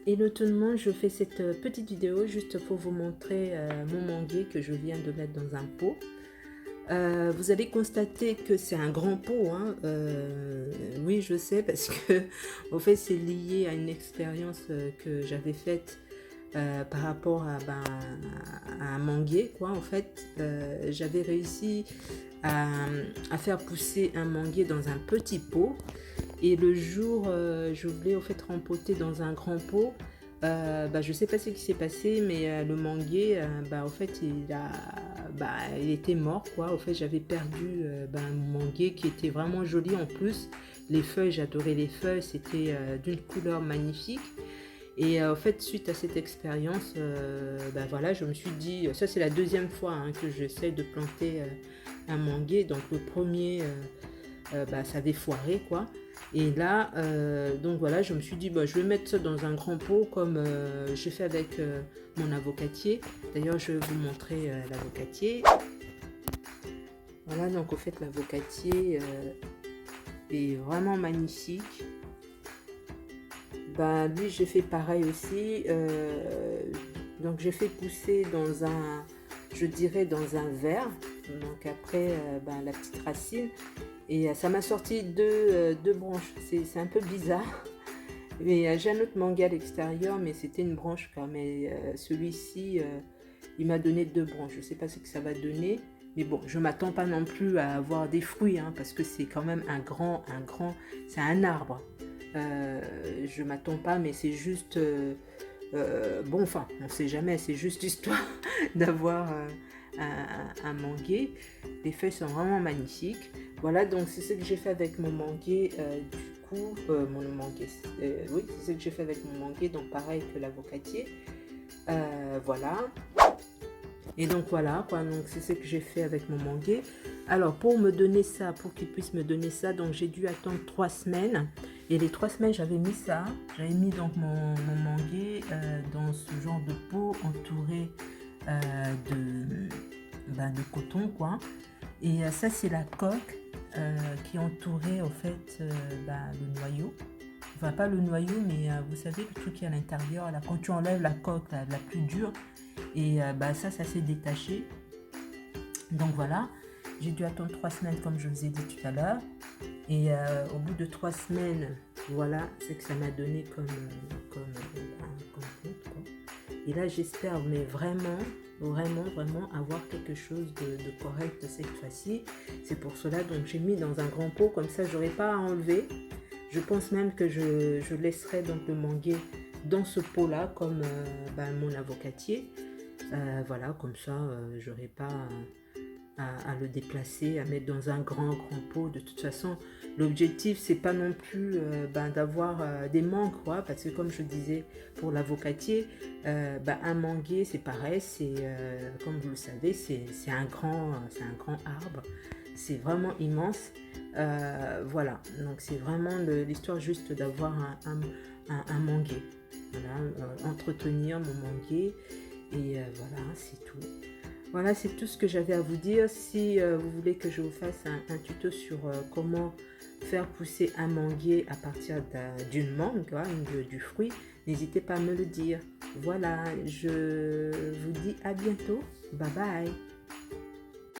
Hello tout le monde, je fais cette petite vidéo juste pour vous montrer mon manguier que je viens de mettre dans un pot. Vous allez constater que c'est un grand pot, hein. Oui, je sais, parce que en fait c'est lié à une expérience que j'avais faite par rapport à un manguier, quoi. En fait, j'avais réussi à faire pousser un manguier dans un petit pot. Et le jour, je voulais au fait rempoter dans un grand pot. Je ne sais pas ce qui s'est passé, mais le manguier, au fait, il était mort, quoi. Au fait, j'avais perdu mon manguier qui était vraiment joli en plus. Les feuilles, j'adorais les feuilles, c'était d'une couleur magnifique. Et en fait, suite à cette expérience, voilà, je me suis dit, ça c'est la deuxième fois que j'essaie de planter un manguier. Donc le premier, ça avait foiré, quoi. Et là, donc voilà, je me suis dit, je vais mettre ça dans un grand pot comme j'ai fait avec mon avocatier. D'ailleurs, je vais vous montrer l'avocatier. Voilà, donc au fait, l'avocatier est vraiment magnifique. Lui, j'ai fait pareil aussi. Donc, j'ai fait pousser dans un, je dirais, dans un verre. Donc après, la petite racine. Et ça m'a sorti deux branches. C'est un peu bizarre. Mais j'ai un autre manguier à l'extérieur, mais c'était une branche quand même. Celui-ci, il m'a donné deux branches. Je ne sais pas ce que ça va donner. Mais bon, je ne m'attends pas non plus à avoir des fruits, parce que c'est quand même c'est un arbre. Je ne m'attends pas, mais c'est juste... on ne sait jamais, c'est juste histoire d'avoir un manguier. Les feuilles sont vraiment magnifiques. Voilà, donc c'est ce que j'ai fait avec mon manguier. Mon manguier, oui, c'est ce que j'ai fait avec mon manguier, donc pareil que l'avocatier. Voilà. Et donc voilà, quoi, donc c'est ce que j'ai fait avec mon manguier. Alors pour me donner ça, pour qu'il puisse me donner ça, donc j'ai dû attendre 3 semaines. Et les 3 semaines, j'avais mis ça. J'avais mis donc mon manguier dans ce genre de pot entouré de coton, quoi. Et ça, c'est la coque qui entourait au fait le noyau. Enfin, pas le noyau, mais vous savez, le truc qui est à l'intérieur, là, quand tu enlèves la coque la plus dure, et ça s'est détaché. Donc voilà, j'ai dû attendre 3 semaines comme je vous ai dit tout à l'heure. Et au bout de 3 semaines, voilà, c'est que ça m'a donné comme compte, quoi. Et là, j'espère, mais vraiment avoir quelque chose de correct cette fois-ci. C'est pour cela donc j'ai mis dans un grand pot, comme ça j'aurai pas à enlever. Je pense même que je laisserai donc le manguier dans ce pot là comme mon avocatier. Voilà, comme ça j'aurai pas à le déplacer, à mettre dans un grand pot. De toute façon, l'objectif c'est pas non plus d'avoir des mangues, quoi, parce que comme je disais pour l'avocatier, un manguier c'est pareil, c'est comme vous le savez, c'est un grand arbre, c'est vraiment immense. Voilà, donc c'est vraiment l'histoire juste d'avoir un manguier. Voilà, entretenir mon manguier, et voilà, c'est tout. Voilà, c'est tout ce que j'avais à vous dire. Si vous voulez que je vous fasse un tuto sur comment faire pousser un manguier à partir d'une mangue, du fruit, n'hésitez pas à me le dire. Voilà, je vous dis à bientôt. Bye bye.